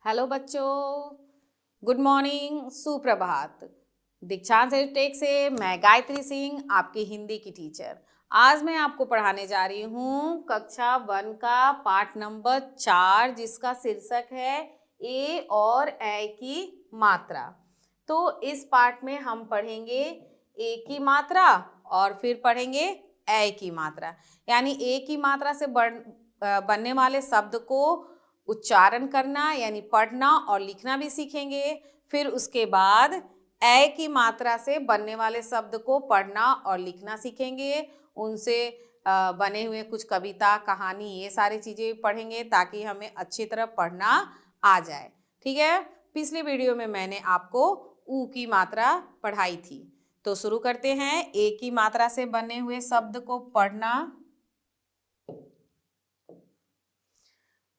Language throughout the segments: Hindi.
हेलो बच्चों, गुड मॉर्निंग, सुप्रभात। दीक्षांत एजुटेक से मैं गायत्री सिंह, आपकी हिंदी की टीचर। आज मैं आपको पढ़ाने जा रही हूँ कक्षा 1 का पाठ नंबर 4, जिसका शीर्षक है ए और ए की मात्रा। तो इस पाठ में हम पढ़ेंगे ए की मात्रा और फिर पढ़ेंगे ए की मात्रा, यानी ए की मात्रा से बनने वाले शब्द को उच्चारण करना यानी पढ़ना और लिखना भी सीखेंगे। फिर उसके बाद ए की मात्रा से बनने वाले शब्द को पढ़ना और लिखना सीखेंगे। उनसे बने हुए कुछ कविता, कहानी, ये सारी चीज़ें पढ़ेंगे ताकि हमें अच्छी तरह पढ़ना आ जाए। ठीक है, पिछले वीडियो में मैंने आपको ऊ की मात्रा पढ़ाई थी। तो शुरू करते हैं। ए की मात्रा से बने हुए शब्द को पढ़ना।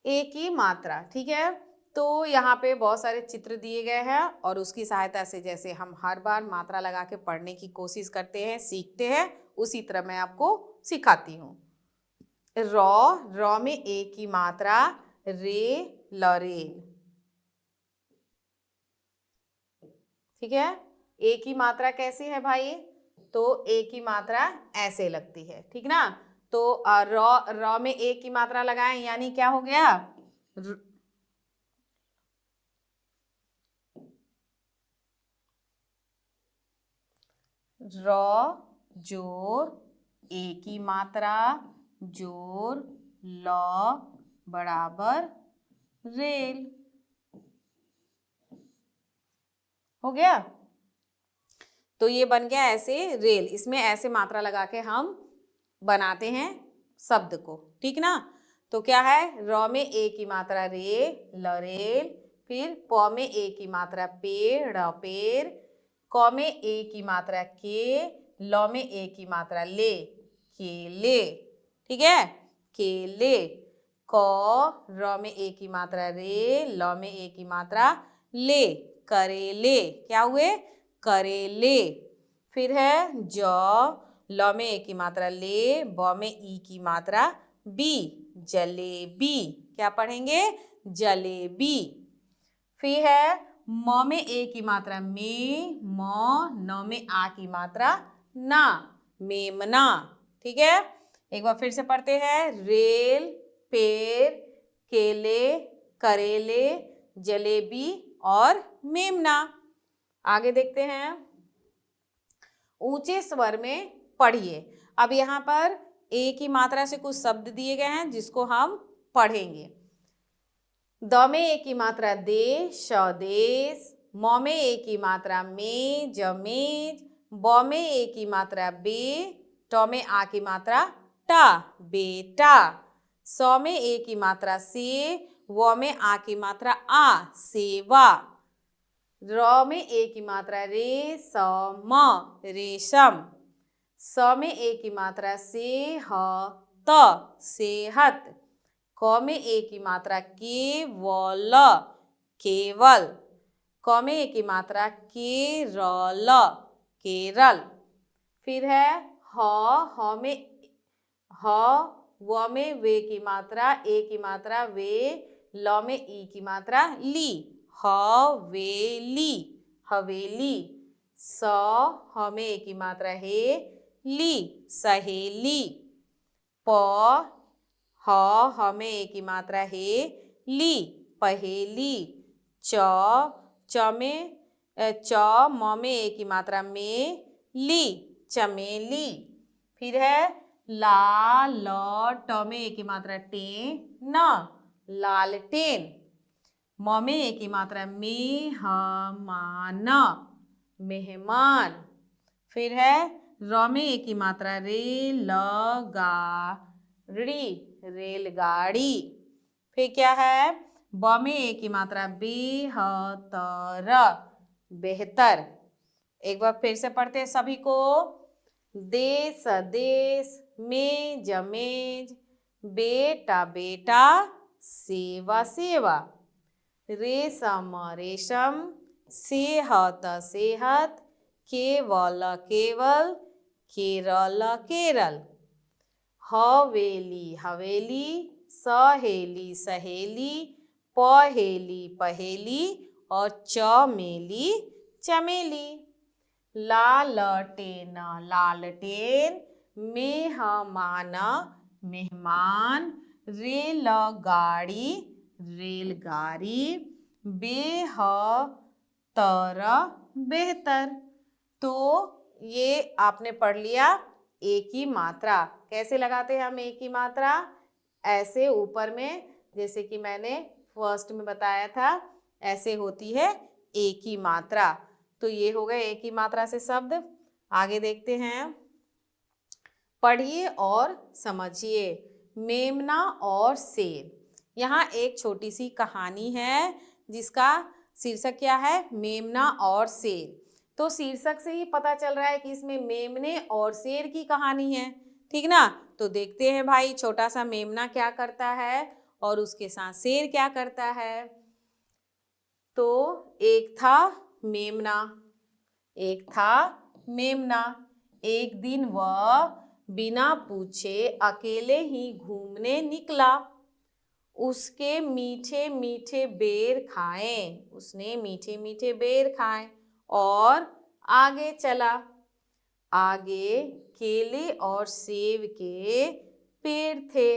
ए की मात्रा, ठीक है। तो यहाँ पे बहुत सारे चित्र दिए गए हैं और उसकी सहायता से जैसे हम हर बार मात्रा लगा के पढ़ने की कोशिश करते हैं, सीखते हैं, उसी तरह मैं आपको सिखाती हूँ। रॉ में ए की मात्रा रे, लरेल। ठीक है, ए की मात्रा कैसी है भाई? तो ए की मात्रा ऐसे लगती है, ठीक ना। तो रॉ में ए की मात्रा लगाएं, यानी क्या हो गया? रॉ जोर ए की मात्रा जोर लॉ बराबर रेल। हो गया। तो ये बन गया ऐसे रेल। इसमें ऐसे मात्रा लगा के हम बनाते हैं शब्द को, ठीक ना। तो क्या है? रॉ में ए की मात्रा रे, लरेल। फिर प में ए की मात्रा पे, रपेर। क में ए की मात्रा के, ल में ए की मात्रा ले, केले। ठीक है, केले। क र में ए की मात्रा रे, ल में ए की मात्रा ले, करेले। क्या हुए? करेले। फिर है ज, ल में ए की मात्रा ले, ब में ई की मात्रा बी, जलेबी। क्या पढ़ेंगे? जलेबी। फिर है म में ए की मात्रा में, म, न में आ की मात्रा ना, मेमना। ठीक है, एक बार फिर से पढ़ते हैं। रेल, पेड़, केले, करेले, जलेबी और मेमना। आगे देखते हैं। ऊंचे स्वर में पढ़िए। अब यहाँ पर ए की मात्रा से कुछ शब्द दिए गए हैं जिसको हम पढ़ेंगे। द में ए की मात्रा दे, स्वदेश। म में ए की मात्रा में, जमेज। ब में ए की मात्रा बे, ट में आ की मात्रा टा, बेटा। स में ए की मात्रा से, व में आ की मात्रा आ, सेवा। र में ए की मात्रा रे, स, म, रेशम। स में ए की मात्रा से, ह, त, सेहत। क में ए की मात्रा के, व, ल, केवल। क में ए की मात्रा के, र, ल, केरल। फिर है ह में ह, व में वे की मात्रा, ए की मात्रा वे, ल में ई की मात्रा ली, हवेली, हवेली। स, ह में ए की मात्रा हे, ली, सहेली। प, ह में ए की मात्रा हे, ली, पहेली। म में ए की मात्रा में, ली, चमेली। फिर है ला, ल, ट में ए की मात्रा टे, न, लालटेन। म में ए की मात्रा में, ह, मान, मेहमान। फिर है र में ए की मात्रा रे, ल, गाड़ी, रेलगाड़ी। फिर क्या है? ब में ए की मात्रा बेहतर, बेहतर। एक बार फिर से पढ़ते हैं सभी को। देश, देश। मेज, मेज। बेटा, बेटा। सेवा, सेवा। रेशम, रेशम। सेहत, सेहत। केवल, केवल। केरल, केरल। हवेली, हवेली। सहेली, सहेली। पहेली पहेली और चमेली चमेली। लालटेन लालटेन, मेहमान मेहमान, रेलगाड़ी रेलगाड़ी, बेहतर बेहतर। तो ये आपने पढ़ लिया एक ही मात्रा। कैसे लगाते हैं हम एक ही मात्रा? ऐसे ऊपर में, जैसे कि मैंने फर्स्ट में बताया था, ऐसे होती है एक ही मात्रा। तो ये हो गए एक ही मात्रा से शब्द। आगे देखते हैं, पढ़िए और समझिए। मेमना और शेर। यहाँ एक छोटी सी कहानी है जिसका शीर्षक क्या है? मेमना और शेर। तो शीर्षक से ही पता चल रहा है कि इसमें मेमने और शेर की कहानी है, ठीक ना। तो देखते हैं भाई, छोटा सा मेमना क्या करता है और उसके साथ शेर क्या करता है। तो एक था मेमना, एक था मेमना। एक दिन वह बिना पूछे अकेले ही घूमने निकला। उसके मीठे मीठे बेर खाए, उसने मीठे मीठे बेर खाए और आगे चला। आगे केले और सेब के पेड़ थे।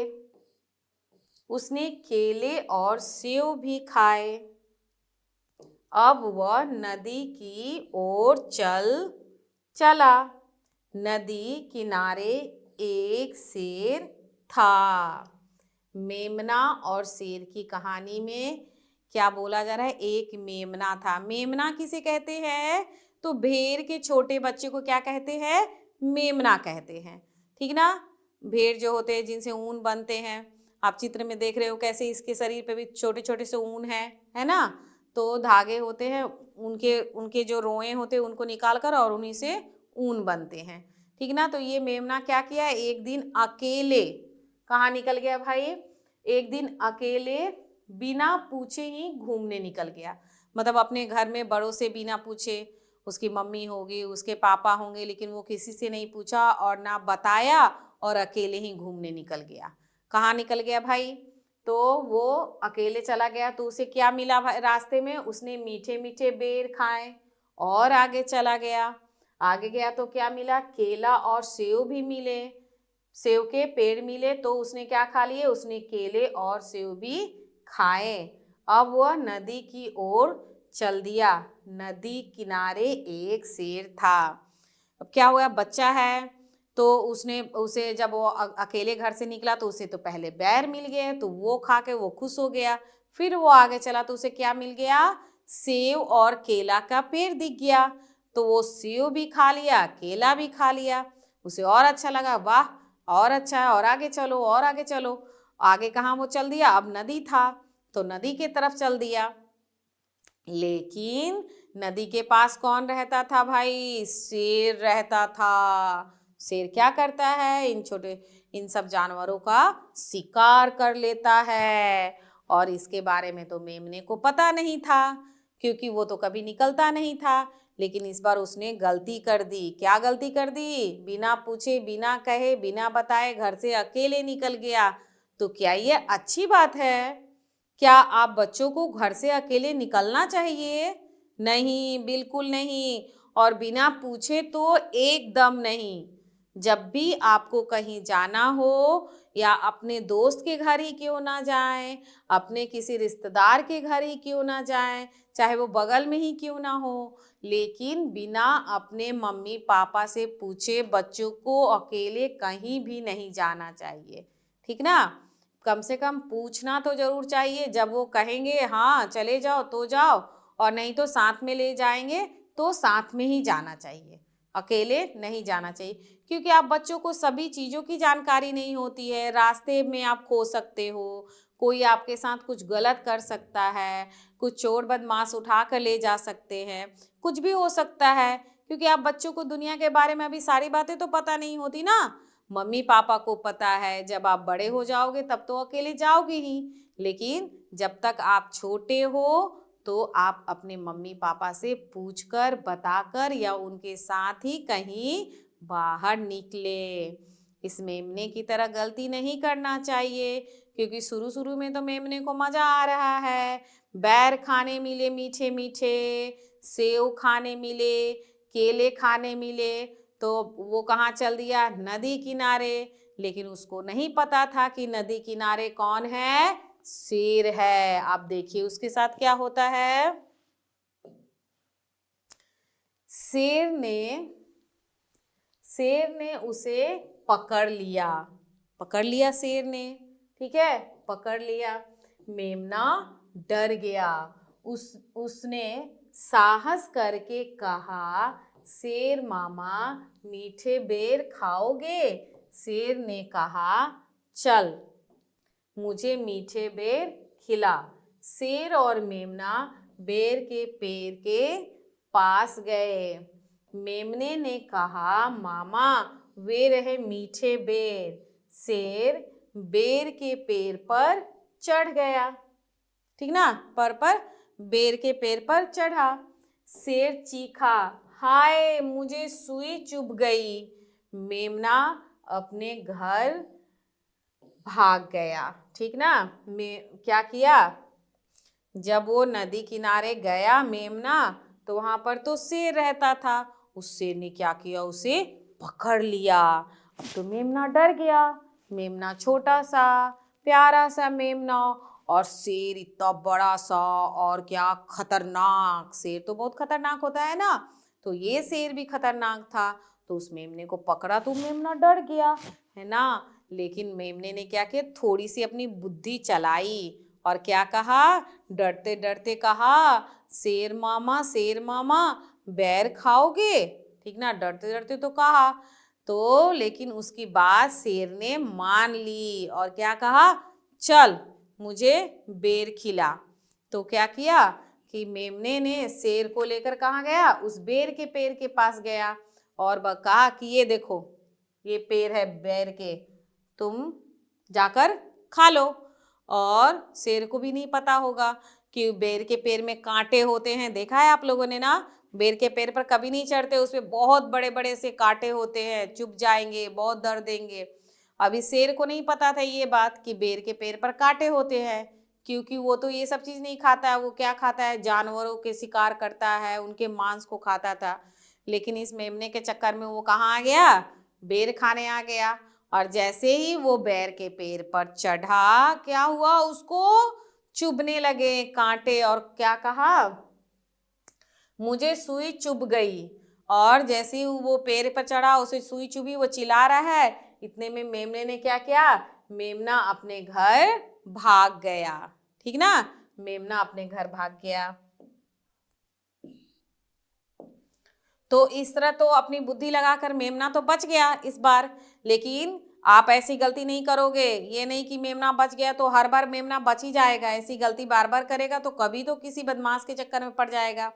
उसने केले और सेब भी खाए। अब वह नदी की ओर चला। नदी किनारे एक शेर था। मेमना और शेर की कहानी में क्या बोला जा रहा है? एक मेमना था। मेमना किसे कहते हैं? तो भेड़ के छोटे बच्चे को क्या कहते हैं? मेमना कहते हैं, ठीक ना। भेड़ जो होते हैं जिनसे ऊन बनते हैं, आप चित्र में देख रहे हो कैसे इसके शरीर पे भी छोटे छोटे से ऊन है ना। तो धागे होते हैं, उनके जो रोए होते हैं उनको निकाल कर और उन्हीं से ऊन बनते हैं, ठीक ना। तो ये मेमना क्या किया? एक दिन अकेले कहाँ निकल गया भाई? एक दिन अकेले बिना पूछे ही घूमने निकल गया। मतलब अपने घर में बड़ों से बिना पूछे, उसकी मम्मी होगी, उसके पापा होंगे, लेकिन वो किसी से नहीं पूछा और ना बताया और अकेले ही घूमने निकल गया। कहाँ निकल गया भाई? तो वो अकेले चला गया तो उसे क्या मिला रास्ते में? उसने मीठे मीठे बेर खाए और आगे चला गया। आगे गया तो क्या मिला? केला और सेब भी मिले, सेब के पेड़ मिले। तो उसने क्या खा लिए? उसने केले और सेब भी खाए। अब वह नदी की ओर चल दिया। नदी किनारे एक शेर था। अब क्या हुआ? बच्चा है तो उसे जब वो अकेले घर से निकला तो उसे तो पहले बेर मिल गए, तो वो खा के वो खुश हो गया। फिर वो आगे चला तो उसे क्या मिल गया? सेब और केला का पेड़ दिख गया। तो वो सेब भी खा लिया, केला भी खा लिया। उसे और अच्छा लगा, वाह और अच्छा है, और आगे चलो और आगे चलो। आगे कहाँ वो चल दिया? अब नदी था तो नदी के तरफ चल दिया। लेकिन नदी के पास कौन रहता था भाई? शेर रहता था। शेर क्या करता है? इन सब जानवरों का शिकार कर लेता है। और इसके बारे में तो मेमने को पता नहीं था, क्योंकि वो तो कभी निकलता नहीं था। लेकिन इस बार उसने गलती कर दी। क्या गलती कर दी? बिना पूछे, बिना कहे, बिना बताए घर से अकेले निकल गया। तो क्या ये अच्छी बात है? क्या आप बच्चों को घर से अकेले निकलना चाहिए? नहीं, बिल्कुल नहीं। और बिना पूछे तो एकदम नहीं। जब भी आपको कहीं जाना हो, या अपने दोस्त के घर ही क्यों ना जाएं, अपने किसी रिश्तेदार के घर ही क्यों ना जाएं, चाहे वो बगल में ही क्यों ना हो, लेकिन बिना अपने मम्मी पापा से पूछे बच्चों को अकेले कहीं भी नहीं जाना चाहिए, ठीक ना। कम से कम पूछना तो जरूर चाहिए। जब वो कहेंगे हाँ चले जाओ तो जाओ, और नहीं तो साथ में ले जाएंगे तो साथ में ही जाना चाहिए, अकेले नहीं जाना चाहिए। क्योंकि आप बच्चों को सभी चीज़ों की जानकारी नहीं होती है। रास्ते में आप खो सकते हो, कोई आपके साथ कुछ गलत कर सकता है, कुछ चोर बदमाश उठा कर ले जा सकते हैं, कुछ भी हो सकता है। क्योंकि आप बच्चों को दुनिया के बारे में अभी सारी बातें तो पता नहीं होती ना। मम्मी पापा को पता है, जब आप बड़े हो जाओगे तब तो अकेले जाओगे ही, लेकिन जब तक आप छोटे हो तो आप अपने मम्मी पापा से पूछकर, बताकर, या उनके साथ ही कहीं बाहर निकले। इस मेमने की तरह गलती नहीं करना चाहिए, क्योंकि शुरू शुरू में तो मेमने को मजा आ रहा है। बैर खाने मिले मीठे मीठे, सेव खाने मिले, केले खाने मिले, तो वो कहाँ चल दिया? नदी किनारे। लेकिन उसको नहीं पता था कि नदी किनारे कौन है? शेर है। आप देखिए उसके साथ क्या होता है। शेर ने उसे पकड़ लिया शेर ने, ठीक है, पकड़ लिया। मेमना डर गया। उसने साहस करके कहा, शेर मामा मीठे बेर खाओगे? शेर ने कहा, चल मुझे मीठे बेर खिला। शेर और मेमना बेर के पेड़ के पास गए। मेमने ने कहा, मामा वे रहे मीठे बेर। शेर बेर के पेड़ पर चढ़ गया, ठीक ना, पर बेर के पेड़ पर चढ़ा। शेर चीखा, हाय मुझे सुई चुभ गई। मेमना अपने घर भाग गया, ठीक ना। क्या किया? जब वो नदी किनारे गया मेमना, तो वहां पर तो शेर रहता था। उस शेर ने क्या किया? उसे पकड़ लिया। अब तो मेमना डर गया। मेमना छोटा सा प्यारा सा मेमना, और शेर इतना बड़ा सा और क्या खतरनाक। शेर तो बहुत खतरनाक होता है ना, तो ये शेर भी खतरनाक था। तो उस मेमने को पकड़ा तो मेमना डर गया, है ना। लेकिन मेमने ने क्या किया? थोड़ी सी अपनी बुद्धि चलाई और क्या कहा? डरते डरते कहा, शेर मामा बैर खाओगे? ठीक ना, डरते डरते तो कहा। तो लेकिन उसकी बात शेर ने मान ली और क्या कहा? चल मुझे बेर खिला। तो क्या किया कि मेमने ने शेर को लेकर कहाँ गया? उस बेर के पेड़ के पास गया और कहा कि ये देखो, ये पेड़ है बेर के, तुम जाकर खा लो। और शेर को भी नहीं पता होगा कि बेर के पेड़ में कांटे होते हैं। देखा है आप लोगों ने ना, बेर के पेड़ पर कभी नहीं चढ़ते, उसमें बहुत बड़े बड़े से कांटे होते हैं, चुभ जाएंगे, बहुत दर्द देंगे। अभी शेर को नहीं पता था ये बात कि बेर के पेड़ पर कांटे होते हैं, क्योंकि वो तो ये सब चीज नहीं खाता है। वो क्या खाता है? जानवरों के शिकार करता है, उनके मांस को खाता था। लेकिन इस मेमने के चक्कर में वो कहाँ आ गया? बेर खाने आ गया। और जैसे ही वो बेर के पेड़ पर चढ़ा, क्या हुआ? उसको चुभने लगे कांटे और क्या कहा? मुझे सुई चुभ गई। और जैसे ही वो पेड़ पर चढ़ा, उसे सुई चुभी, वो चिल्ला रहा है। इतने में मेमने ने क्या किया? मेमना अपने घर भाग गया, ठीक ना। मेमना अपने घर भाग गया। तो इस तरह तो अपनी बुद्धि लगाकर मेमना तो बच गया इस बार। लेकिन आप ऐसी गलती नहीं करोगे। ये नहीं कि मेमना बच गया तो हर बार मेमना बच ही जाएगा। ऐसी गलती बार बार करेगा तो कभी तो किसी बदमाश के चक्कर में पड़ जाएगा।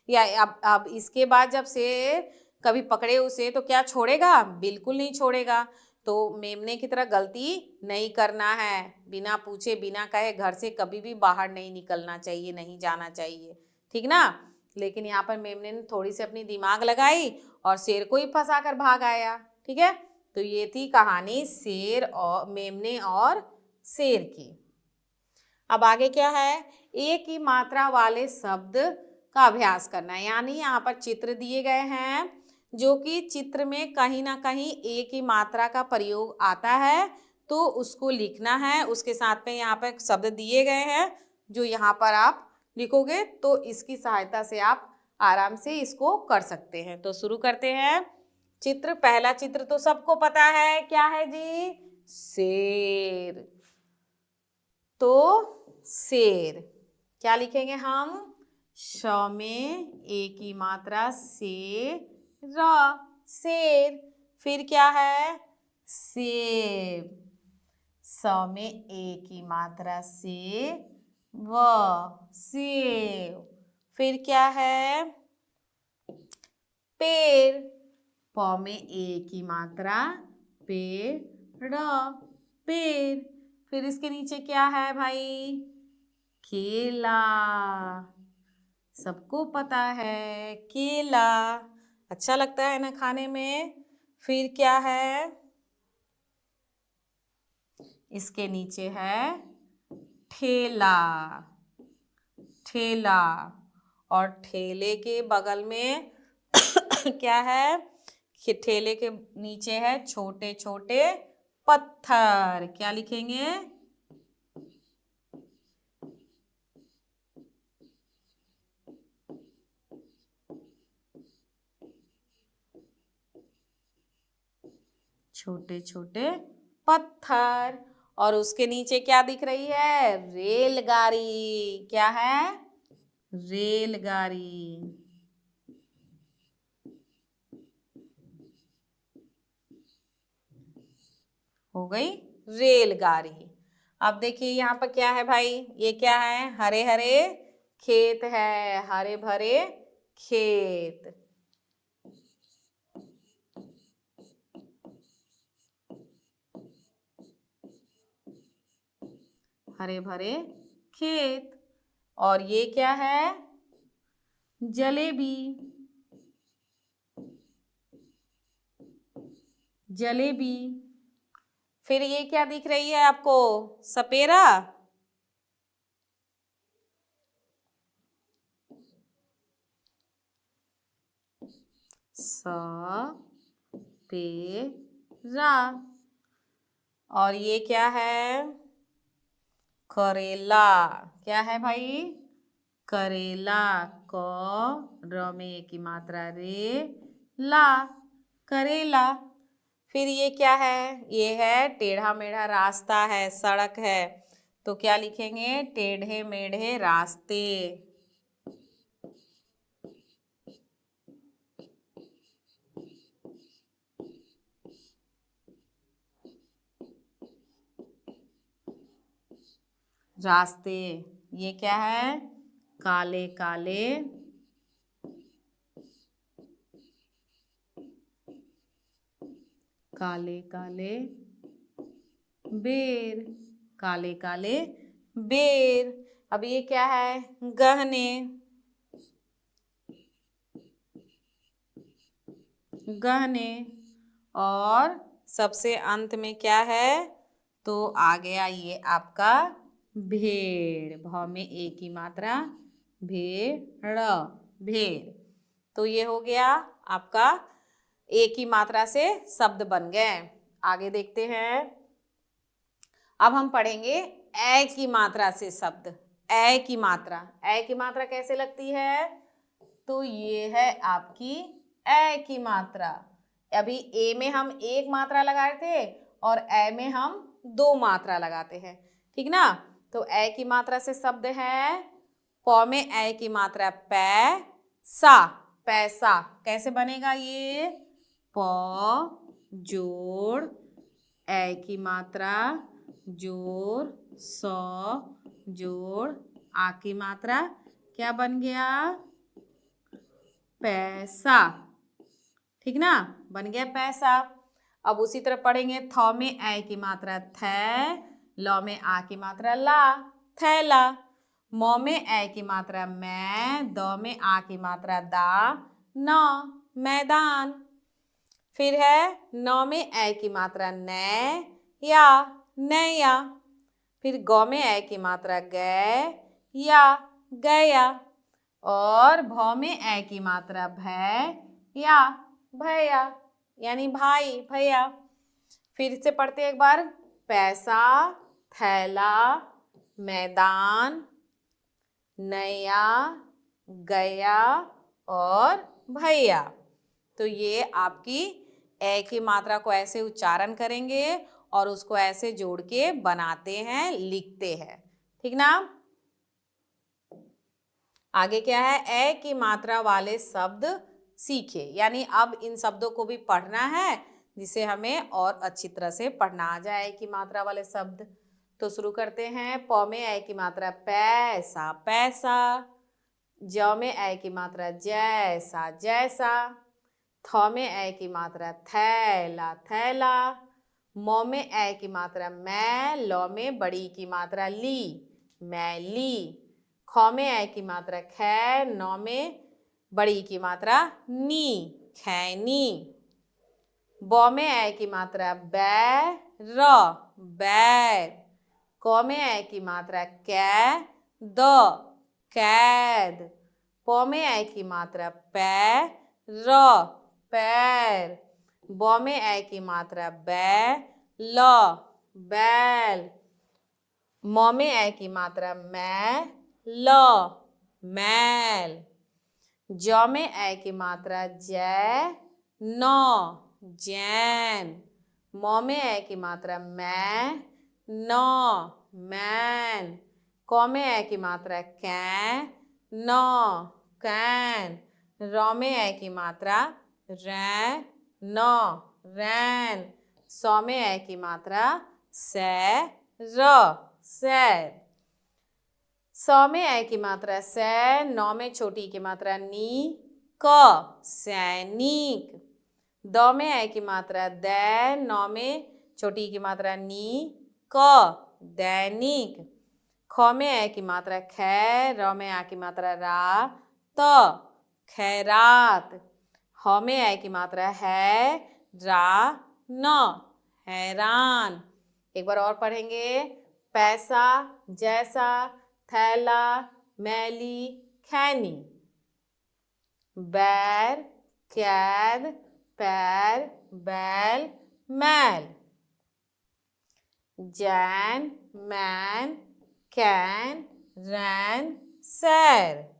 या अब इसके बाद जब शेर कभी पकड़े उसे तो क्या छोड़ेगा? बिल्कुल नहीं छोड़ेगा। तो मेमने की तरह गलती नहीं करना है। बिना पूछे बिना कहे घर से कभी भी बाहर नहीं निकलना चाहिए, नहीं जाना चाहिए, ठीक ना। लेकिन यहाँ पर मेमने ने थोड़ी सी अपनी दिमाग लगाई और शेर को ही फंसा कर भाग आया, ठीक है। तो ये थी कहानी शेर और मेमने और शेर की। अब आगे क्या है? एक ही मात्रा वाले शब्द का अभ्यास करना है। यानी यहाँ पर चित्र दिए गए हैं, जो कि चित्र में कहीं ना कहीं एक ही मात्रा का प्रयोग आता है, तो उसको लिखना है। उसके साथ में यहाँ पर शब्द दिए गए हैं, जो यहाँ पर आप लिखोगे तो इसकी सहायता से आप आराम से इसको कर सकते हैं। तो शुरू करते हैं। चित्र, पहला चित्र तो सबको पता है, क्या है जी? शेर। तो शेर क्या लिखेंगे हम? श में एक ही मात्रा से र, शेर। फिर क्या है? सेब। स में एक ही मात्रा से व, सेव। फिर क्या है? पेड़। प में एक ही मात्रा, पेड़, पेड़। फिर इसके नीचे क्या है भाई? केला। सबको पता है केला, अच्छा लगता है ना खाने में। फिर क्या है? इसके नीचे है ठेला, ठेला। और ठेले के बगल में क्या है? ठेले के नीचे है छोटे छोटे पत्थर। क्या लिखेंगे? छोटे छोटे पत्थर। और उसके नीचे क्या दिख रही है? रेलगाड़ी। क्या है? रेलगाड़ी। हो गई रेलगाड़ी। अब देखिए यहाँ पर क्या है भाई? ये क्या है? हरे हरे खेत है, हरे भरे खेत। हरे भरे खेत। और ये क्या है? जलेबी, जलेबी। फिर ये क्या दिख रही है आपको? सपेरा। सपेरा। और ये क्या है? करेला। क्या है भाई? करेला। क र में की मात्रा रे ला, करेला। फिर ये क्या है? ये है टेढ़ा मेढ़ा रास्ता है, सड़क है। तो क्या लिखेंगे? टेढ़े मेढ़े रास्ते। रास्ते। ये क्या है? काले काले काले काले बेर, काले काले बेर। अब ये क्या है? गहने, गहने। और सबसे अंत में क्या है? तो आ गया ये आपका भेड़। भ में ए की मात्रा, भेड़, भेड़। तो ये हो गया आपका ए की मात्रा से शब्द बन गए। आगे देखते हैं। अब हम पढ़ेंगे ए की मात्रा से शब्द। ए की मात्रा, ए की मात्रा कैसे लगती है? तो ये है आपकी ए की मात्रा। अभी ए में हम एक मात्रा लगाए थे और ए में हम दो मात्रा लगाते हैं, ठीक ना? तो ए की मात्रा से शब्द है प में ए की मात्रा पैसा, पैसा। कैसे बनेगा ये? प जोड़ ए की मात्रा जोड़ स जोड़ आ की मात्रा, क्या बन गया? पैसा, ठीक ना? बन गया पैसा। अब उसी तरह पढ़ेंगे थ में ए की मात्रा थे, ल में आ की मात्रा ला, थैला। म में ए की मात्रा मैं, द में आ की मात्रा दा, न, मैदान। फिर है न में ए की मात्रा नै या, नैया। फिर ग में ए की मात्रा गै या, गया। और भ में ए की मात्रा भै या, भैया, यानी भाई, भैया। फिर से पढ़ते एक बार। पैसा, थैला, मैदान, नैया, गया और भैया। तो ये आपकी ए की मात्रा को ऐसे उच्चारण करेंगे और उसको ऐसे जोड़ के बनाते हैं, लिखते हैं, ठीक ना? आगे क्या है? ए की मात्रा वाले शब्द सीखे, यानी अब इन शब्दों को भी पढ़ना है जिसे हमें और अच्छी तरह से पढ़ना आ जाए ए की मात्रा वाले शब्द। तो शुरू करते हैं। प में ए की मात्रा पैसा, पैसा। ज में ए की मात्रा जैसा, जैसा। थ में ए की मात्रा थैला, थैला। म में ए की मात्रा मैं, ल में बड़ी की मात्रा ली, मैली। ख में ए की मात्रा खै, न में बड़ी की मात्रा नी, खैनी। ब में ए की मात्रा बै, र, बैर। क में ऐ की मात्रा कै, द, कैद। प में ऐ की मात्रा पै, र, पैर। ब में ऐ की मात्रा बै, ल, बैल। म में ऐ की मात्रा मै, ल, मैल। ज में ऐ की मात्रा जै, न, जैन। म में ऐ की मात्रा मै, न, मैन। क में ऐ की मात्रा कै, न, कैन। र में ऐ की मात्रा रै, न, रैन। स में ऐ की मात्रा सै, र, सैर। स में ऐ की मात्रा सै, न में छोटी की मात्रा नी, क, सैनिक। द में ऐ की मात्रा दै, न में छोटी की मात्रा नी, क, दैनिक। ख में ऐ की मात्रा खै, र में आ की मात्रा रा, त, खैरात। ह में ऐ की मात्रा है, रा, न, हैरान। एक बार और पढ़ेंगे। पैसा, जैसा, थैला, मैली, खैनी। बैर, कैद, पैर, बैल, मैल। जैन, मैन, कैन, रैन, सैर।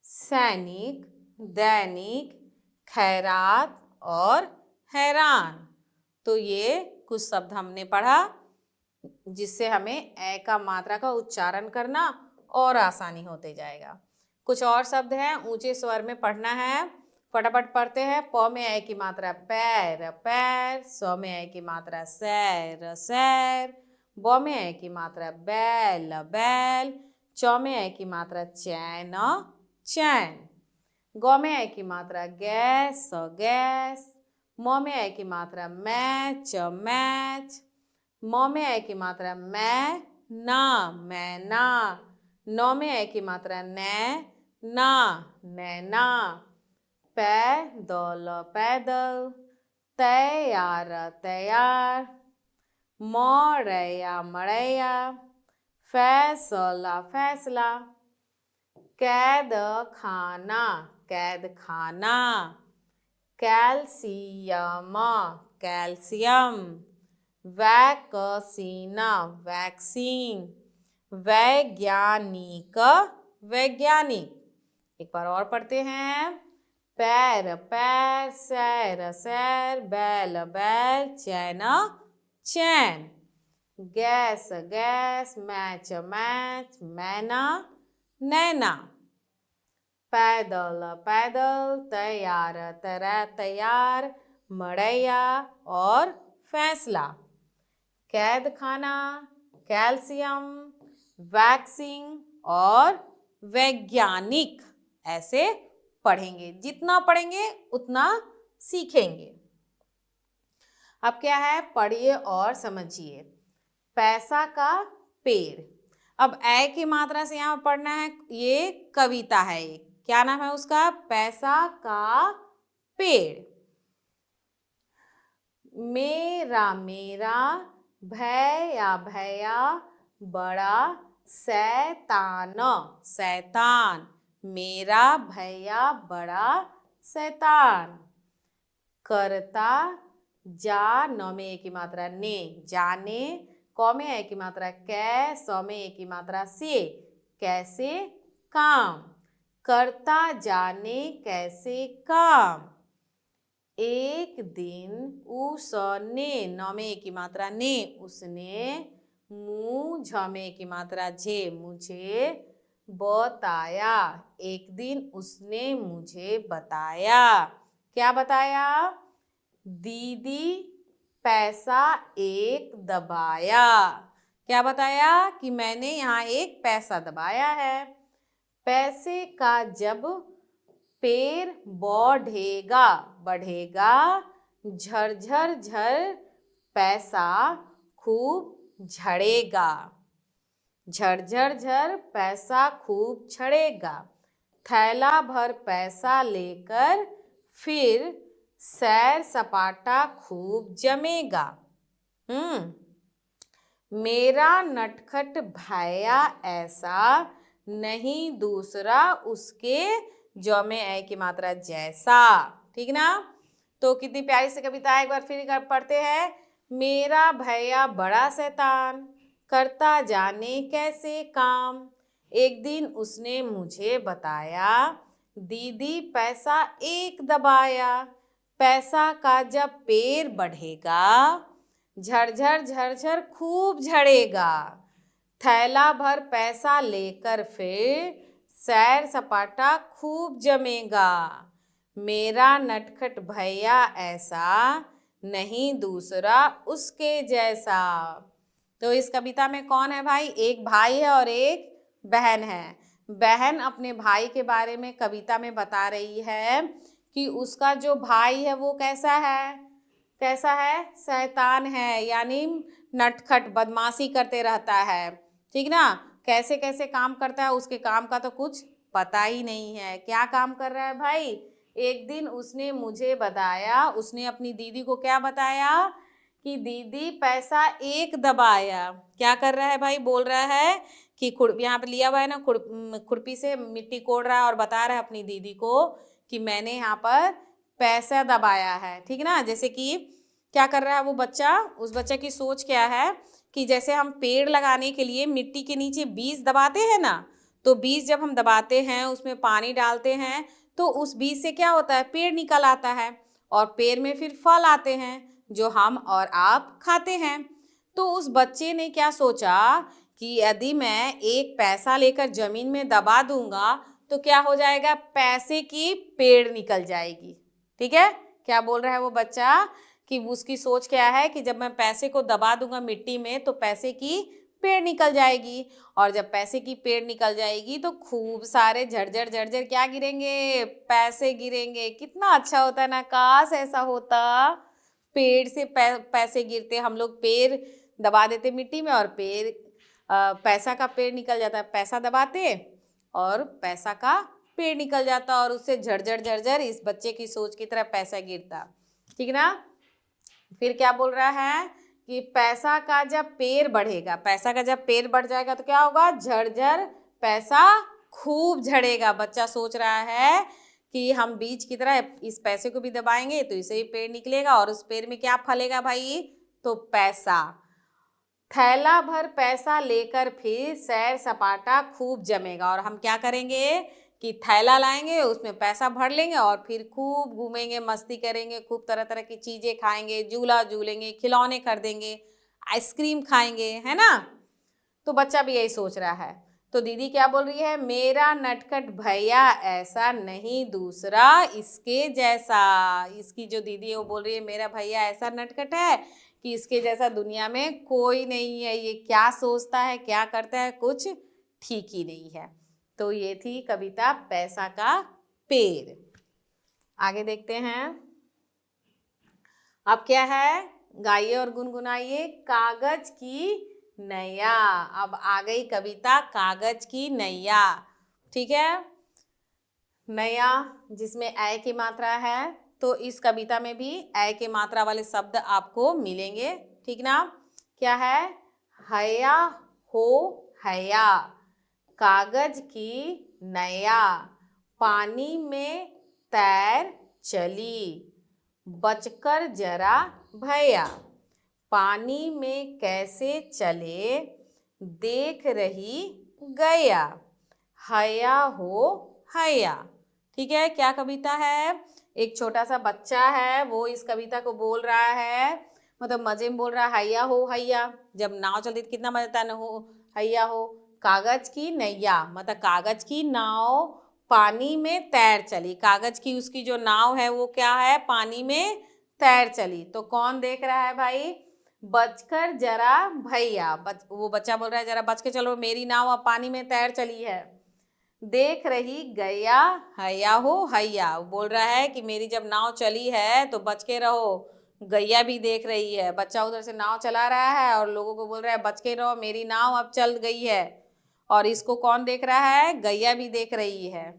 सैनिक, दैनिक, खैरात और हैरान। तो ये कुछ शब्द हमने पढ़ा जिससे हमें ए का मात्रा का उच्चारण करना और आसानी होते जाएगा। कुछ और शब्द हैं, ऊंचे स्वर में पढ़ना है, फटाफट पढ़ते हैं। प में ऐ की मात्रा पैर, पैर। स में ऐ की मात्रा सैर, सैर। ब में ऐ की मात्रा बैल, बैल। च में ऐ की मात्रा चैन, चैन। ग में ऐ की मात्रा गैस, गैस। म में ऐ की मात्रा मैच, मैच। म में ऐ की मात्रा मैं, ना, मैना। न में ऐ की मात्रा नै, ना, नैना। पैदल, पैदल। तैयार, तैयार। मड़ैया, मड़ैया। फैसला, फैसला। कैद खाना, कैद खाना। Calcium, calcium. Vaccine, vaccine. वैज्ञानिक, वैज्ञानिक। एक बार और पढ़ते हैं। पैर, पैर। सैर, सैर। बैल, बैल। चैन, चैन। Gas, gas. Match, match. मैना, नैना। पैदल, पैदल। तैयार, तैयार। मड़ैया और फैसला। कैद खाना, कैल्शियम, वैक्सीन और वैज्ञानिक। ऐसे पढ़ेंगे, जितना पढ़ेंगे उतना सीखेंगे। अब क्या है, पढ़िए और समझिए। पैसा का पेड़। अब ऐ की मात्रा से यहाँ पढ़ना है, ये कविता है एक। क्या नाम है उसका? पैसा का पेड़। मेरा, मेरा। भैया, भैया। बड़ा शैतान, शैतान। मेरा भैया बड़ा शैतान। करता, जा। न में ए की मात्रा ने, जाने। क में ऐ की मात्रा कै, स में ए की मात्रा से, कैसे काम। करता जाने कैसे काम। एक दिन उसने, न में ए की मात्रा ने, उसने। मुँह, झ में ए की मात्रा झे, मुझे बताया। एक दिन उसने मुझे बताया। क्या बताया? दीदी पैसा एक दबाया। क्या बताया? कि मैंने यहाँ एक पैसा दबाया है। पैसे का जब पेड़ बढ़ेगा, बढ़ेगा। झरझर झर पैसा खूब झड़ेगा। झरझर झर पैसा खूब झड़ेगा। थैला भर पैसा लेकर फिर सैर सपाटा खूब जमेगा। मेरा नटखट भैया ऐसा नहीं दूसरा उसके, जो में ए की मात्रा जैसा। ठीक ना। तो कितनी प्यारी सी कविता है, एक बार फिर पढ़ते हैं। मेरा भैया बड़ा शैतान, करता जाने कैसे काम। एक दिन उसने मुझे बताया, दीदी पैसा एक दबाया। पैसा का जब पेड़ बढ़ेगा, झरझर झरझर खूब झड़ेगा। थैला भर पैसा लेकर फिर सैर सपाटा खूब जमेगा। मेरा नटखट भैया ऐसा नहीं दूसरा उसके जैसा। तो इस कविता में कौन है भाई? एक भाई है और एक बहन है। बहन अपने भाई के बारे में कविता में बता रही है कि उसका जो भाई है वो कैसा है? कैसा है? शैतान है, यानी नटखट, बदमाशी करते रहता है। ठीक ना। कैसे कैसे काम करता है, उसके काम का तो कुछ पता ही नहीं है। क्या काम कर रहा है भाई? एक दिन उसने मुझे बताया, उसने अपनी दीदी को क्या बताया कि दीदी पैसा एक दबाया। क्या कर रहा है भाई? बोल रहा है कि यहाँ पे लिया हुआ है ना, खुरपी से मिट्टी कोड़ रहा है और बता रहा है अपनी दीदी को कि मैंने यहाँ पर पैसा दबाया है। ठीक ना। जैसे कि क्या कर रहा है वो बच्चा, उस बच्चे की सोच क्या है कि जैसे हम पेड़ लगाने के लिए मिट्टी के नीचे बीज दबाते हैं ना, तो बीज जब हम दबाते हैं, उसमें पानी डालते हैं, तो उस बीज से क्या होता है? पेड़ निकल आता है और पेड़ में फिर फल आते हैं जो हम और आप खाते हैं। तो उस बच्चे ने क्या सोचा कि यदि मैं एक पैसा लेकर जमीन में दबा दूंगा तो क्या हो जाएगा? पैसे की पेड़ निकल जाएगी। ठीक है। क्या बोल रहा है वो बच्चा कि उसकी सोच क्या है कि जब मैं पैसे को दबा दूंगा मिट्टी में तो पैसे की पेड़ निकल जाएगी, और जब पैसे की पेड़ निकल जाएगी तो खूब सारे झरझर झरझर क्या गिरेंगे? पैसे गिरेंगे। कितना अच्छा होता है ना, काश ऐसा होता। पेड़ से पैसे गिरते, हम लोग पेड़ दबा देते मिट्टी में और पेड़ पैसा का पेड़ निकल जाता है। पैसा दबाते और पैसा का पेड़ निकल जाता और उससे झरझर झरझर इस बच्चे की सोच की तरह पैसा गिरता। ठीक ना। फिर क्या बोल रहा है कि पैसा का जब पेड़ बढ़ेगा, पैसा का जब पेड़ बढ़ जाएगा तो क्या होगा? झरझर पैसा खूब झड़ेगा। बच्चा सोच रहा है कि हम बीज की तरह इस पैसे को भी दबाएंगे तो इसे भी पेड़ निकलेगा, और उस पेड़ में क्या फलेगा भाई? तो पैसा। थैला भर पैसा लेकर फिर सैर सपाटा खूब जमेगा। और हम क्या करेंगे कि थैला लाएंगे, उसमें पैसा भर लेंगे और फिर खूब घूमेंगे, मस्ती करेंगे, खूब तरह तरह की चीजें खाएंगे, झूला झूलेंगे, खिलौने खरीदेंगे, आइसक्रीम खाएंगे, है ना। तो बच्चा भी यही सोच रहा है। तो दीदी क्या बोल रही है? मेरा नटखट भैया ऐसा नहीं दूसरा इसके जैसा। इसकी जो दीदी है वो बोल रही है मेरा भैया ऐसा नटखट है कि इसके जैसा दुनिया में कोई नहीं है। ये क्या सोचता है, क्या करता है, कुछ ठीक ही नहीं है। तो ये थी कविता पैसा का पेड़। आगे देखते हैं। अब क्या है? गाइए और गुनगुनाइए। कागज की नैया। अब आ गई कविता कागज की नैया। ठीक है। नैया जिसमें ऐ की मात्रा है, तो इस कविता में भी ऐ के मात्रा वाले शब्द आपको मिलेंगे। ठीक ना। क्या है? हया हो हया, कागज की नैया, पानी में तैर चली, बचकर जरा भैया। पानी में कैसे चले, देख रही गया, हया हो हया। ठीक है। क्या कविता है? एक छोटा सा बच्चा है, वो इस कविता को बोल रहा है, मतलब मजे में बोल रहा है, हैया हो हैया। जब नाव चलती तो कितना मजा आता है ना, हो हैया हो। कागज की नैया मतलब कागज की नाव पानी में तैर चली। कागज की उसकी जो नाव है वो क्या है? पानी में तैर चली। तो कौन देख रहा है भाई? बचकर जरा भैया। वो बच्चा बोल रहा है जरा बच के चलो, मेरी नाव अब पानी में तैर चली है। देख रही गैया, हैया हो हैया। बोल रहा है कि मेरी जब नाव चली है तो बच के रहो। गैया भी देख रही है। बच्चा उधर से नाव चला रहा है और लोगों को बोल रहा है बच के रहो, मेरी नाव अब चल गई है। और इसको कौन देख रहा है? गैया भी देख रही है।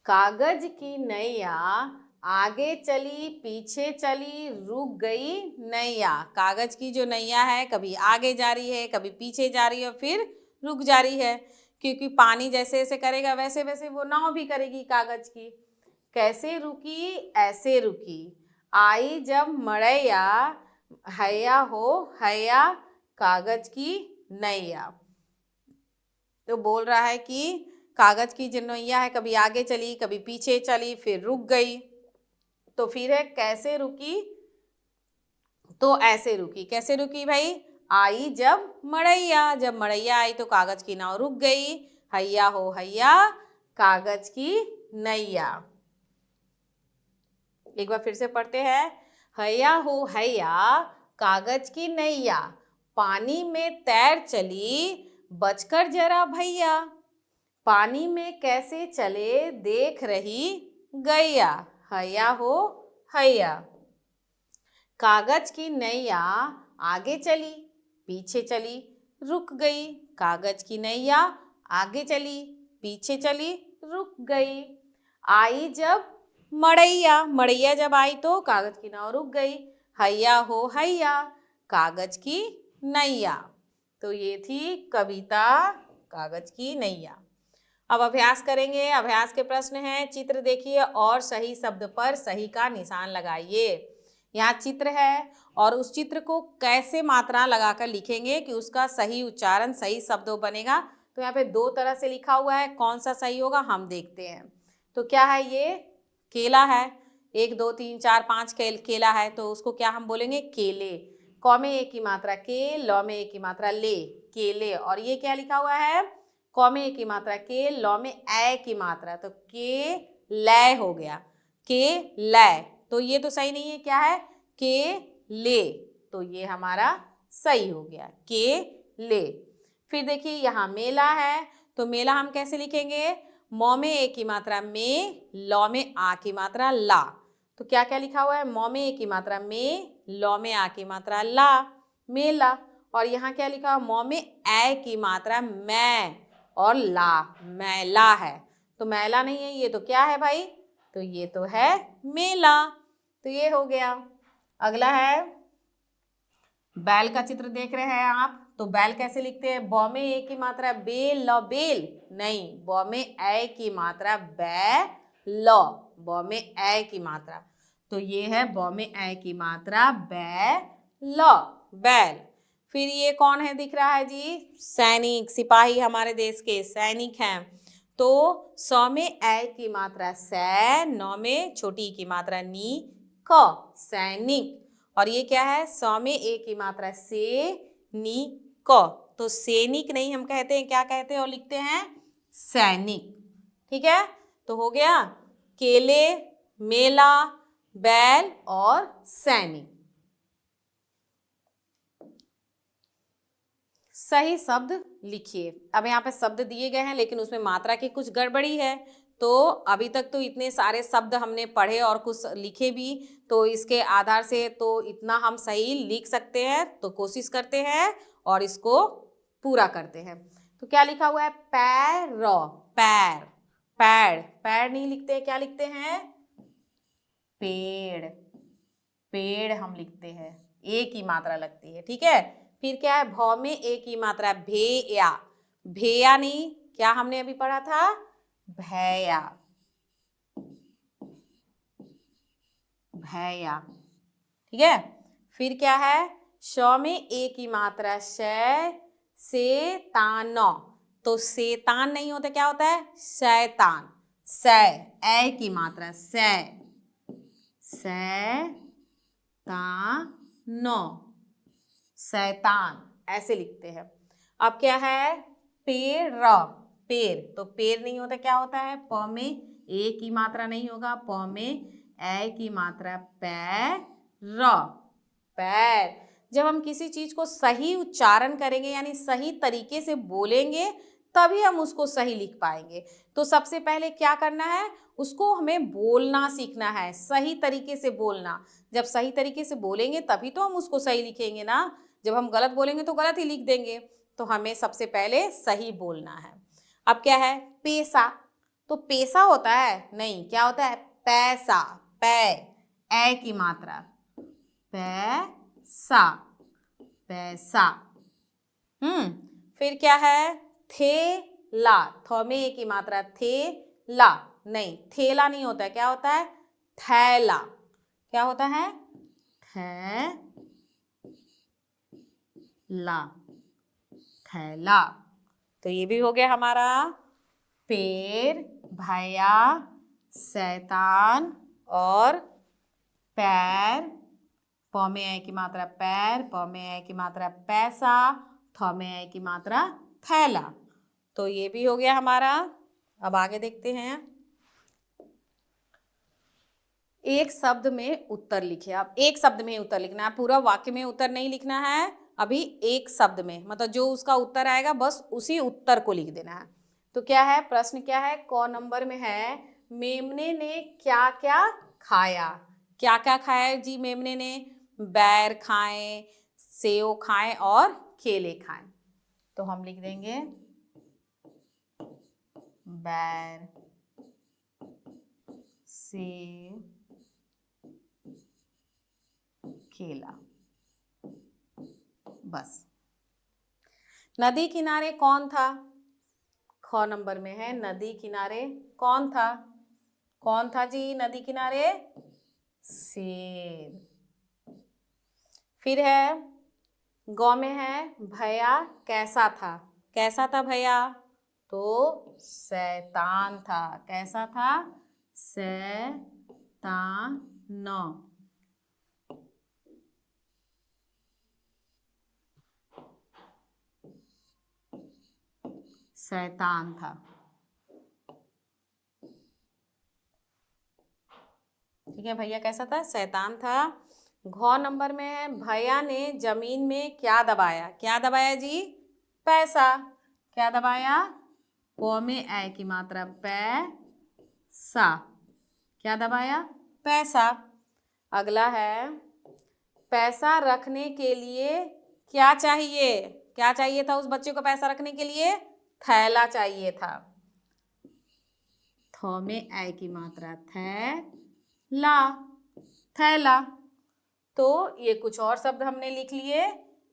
कागज की नैया आगे चली पीछे चली रुक गई नैया। कागज की जो नैया है कभी आगे जा रही है, कभी पीछे जा रही है, फिर रुक जा रही है, क्योंकि पानी जैसे जैसे करेगा वैसे वैसे वो नाव भी करेगी कागज की। कैसे रुकी, ऐसे रुकी, आई जब मड़ैया, हैया हो हैया कागज की नैया। तो बोल रहा है कि कागज की जो नैया है कभी आगे चली कभी पीछे चली फिर रुक गई। तो फिर है कैसे रुकी, तो ऐसे रुकी। कैसे रुकी भाई, आई जब मड़ैया, जब मड़ैया आई तो कागज की नाव रुक गई। हैया हो हैया कागज की नैया। एक बार फिर से पढ़ते हैं। हैया हो हैया कागज की नैया, पानी में तैर चली बचकर जरा भैया। पानी में कैसे चले देख रही गैया। हैया हो हैया। कागज की नैया आगे चली पीछे चली रुक गई। कागज की नैया आगे चली पीछे चली रुक गई। आई जब मड़ैया, मड़ैया जब आई तो कागज की नाव रुक गई। हैया हो हैया कागज की नैया। तो ये थी कविता कागज की नैया। अब अभ्यास करेंगे। अभ्यास के प्रश्न हैं, चित्र देखिए और सही शब्द पर सही का निशान लगाइए। यहाँ चित्र है और उस चित्र को कैसे मात्रा लगाकर लिखेंगे कि उसका सही उच्चारण सही शब्द बनेगा। तो यहाँ पे दो तरह से लिखा हुआ है, कौन सा सही होगा हम देखते हैं। तो क्या है, ये केला है, 1 2 3 4 5 केला है, तो उसको क्या हम बोलेंगे, केले। क में ए की मात्रा के, ल में ए की मात्रा ले, केले। और ये क्या लिखा हुआ है, क में ए की मात्रा के, ल में ए की मात्रा, तो के लय हो गया, के लय। तो ये तो सही नहीं है, क्या है, के ले। तो ये हमारा सही हो गया, के ले। फिर देखिए यहाँ मेला है, तो मेला हम कैसे लिखेंगे, म में ए की मात्रा में, ल में आ की मात्रा ला। तो क्या क्या लिखा हुआ है, म में ए की मात्रा में, ल में आ की मात्रा ला, मेला। और यहाँ क्या लिखा हुआ, म में ए की मात्रा मैं और ला, मैला है। तो मैला नहीं है, ये तो क्या है भाई, तो ये तो है मेला। तो ये हो गया। अगला है, बैल का चित्र देख रहे हैं आप, तो बैल कैसे लिखते हैं, ब में ए की मात्रा बेल, ल बेल नहीं, ब में ए की मात्रा बै ल, ब में ए की मात्रा। तो ये है ब में ए की मात्रा बै ल, बैल। फिर ये कौन है दिख रहा है जी, सैनिक, सिपाही, हमारे देश के सैनिक हैं। तो स में ए की मात्रा सै, न में छोटी की मात्रा नी, क, सैनिक। और ये क्या है, स में ए की मात्रा से, नी, क। तो सैनिक नहीं हम कहते हैं, क्या कहते हैं और लिखते हैं, सैनिक। ठीक है, तो हो गया केले, मेला, बैल और सैनिक। सही शब्द लिखिए। अब यहाँ पे शब्द दिए गए हैं लेकिन उसमें मात्रा की कुछ गड़बड़ी है। तो अभी तक तो इतने सारे शब्द हमने पढ़े और कुछ लिखे भी, तो इसके आधार से तो इतना हम सही लिख सकते हैं। तो कोशिश करते हैं और इसको पूरा करते हैं। तो क्या लिखा हुआ है, पैर, पैर, पैर, पैर नहीं लिखते, क्या लिखते हैं, पेड़, पेड़ हम लिखते हैं, ए की मात्रा लगती है। ठीक है, फिर क्या है, भ में ए की मात्रा भेया, भेया नहीं, क्या हमने अभी पढ़ा था, भैया, भैया। ठीक है, फिर क्या है, श में ए की मात्रा शै, से तान, तो शैतान नहीं होता, क्या होता है, शैतान, सै, ए की मात्रा सै, सै तान, शैतान, ऐसे लिखते हैं। अब क्या है, पेड़, पेड़, तो पेड़ नहीं होता, क्या होता है, प में ए की मात्रा नहीं होगा, प में ए की मात्रा पैर, पैर। जब हम किसी चीज को सही उच्चारण करेंगे यानी सही तरीके से बोलेंगे तभी हम उसको सही लिख पाएंगे। तो सबसे पहले क्या करना है, उसको हमें बोलना सीखना है, सही तरीके से बोलना। जब सही तरीके से बोलेंगे तभी तो हम उसको सही लिखेंगे ना। जब हम गलत बोलेंगे तो गलत ही लिख देंगे। तो हमें सबसे पहले सही बोलना है। अब क्या है, पेशा, तो पेशा होता है नहीं, क्या होता है, पैसा, पै, ए की मात्रा, पैसा, पैसा। फिर क्या है, थेला, थ में ए की मात्रा, थेला, नहीं थेला नहीं होता है, क्या होता है, थैला। क्या होता है, थैला, थैला। तो ये भी हो गया हमारा पेड़, भैया, शैतान और पैर, प में ए की मात्रा पैर, प में ए की मात्रा पैसा, थ में ए की मात्रा थैला। तो ये भी हो गया हमारा। अब आगे देखते हैं। एक शब्द में उत्तर लिखे। अब एक शब्द में उत्तर लिखना है, पूरा वाक्य में उत्तर नहीं लिखना है, अभी एक शब्द में, मतलब जो उसका उत्तर आएगा बस उसी उत्तर को लिख देना है। तो क्या है, प्रश्न क्या है, क नंबर में है, मेमने ने क्या क्या खाया। क्या क्या खाया जी मेमने ने, बैर खाए, सेव खाए और केले खाए। तो हम लिख देंगे बैर, सेव, केला, बस। नदी किनारे कौन था, ख नंबर में है, नदी किनारे कौन था, कौन था जी नदी किनारे, शेर। फिर है, गौ में है, भैया कैसा था, कैसा था भैया, तो शैतान था, कैसा था, शैतान, शैतान था। ठीक है, भैया कैसा था, शैतान था। घ नंबर में है, भैया ने जमीन में क्या दबाया, क्या दबाया जी, पैसा। क्या दबाया, प में ए की मात्रा पैसा, क्या दबाया, पैसा। अगला है, पैसा रखने के लिए क्या चाहिए, क्या चाहिए था उस बच्चे को पैसा रखने के लिए, थैला चाहिए था। थ में ए की मात्रा थैला, थैला। तो ये कुछ और शब्द हमने लिख लिए,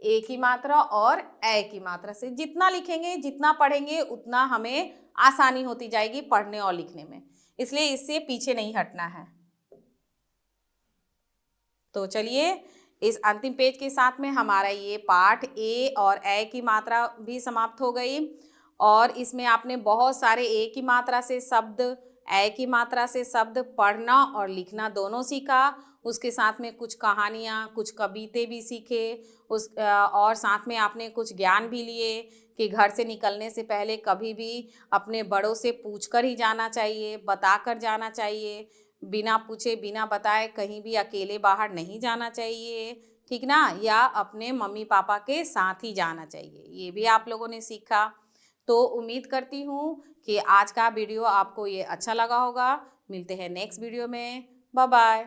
ए की मात्रा और ए की मात्रा से। जितना लिखेंगे, जितना पढ़ेंगे, उतना हमें आसानी होती जाएगी पढ़ने और लिखने में, इसलिए इससे पीछे नहीं हटना है। तो चलिए, इस अंतिम पेज के साथ में हमारा ये पाठ ए और ए की मात्रा भी समाप्त हो गई। और इसमें आपने बहुत सारे ए की मात्रा से शब्द, ए की मात्रा से शब्द पढ़ना और लिखना दोनों सीखा। उसके साथ में कुछ कहानियाँ, कुछ कविते भी सीखे, और साथ में आपने कुछ ज्ञान भी लिए कि घर से निकलने से पहले कभी भी अपने बड़ों से पूछकर ही जाना चाहिए, बताकर जाना चाहिए, बिना पूछे बिना बताए कहीं भी अकेले बाहर नहीं जाना चाहिए, ठीक ना, या अपने मम्मी पापा के साथ ही जाना चाहिए। ये भी आप लोगों ने सीखा। तो उम्मीद करती हूँ कि आज का वीडियो आपको ये अच्छा लगा होगा। मिलते हैं नेक्स्ट वीडियो में, बाय बाय।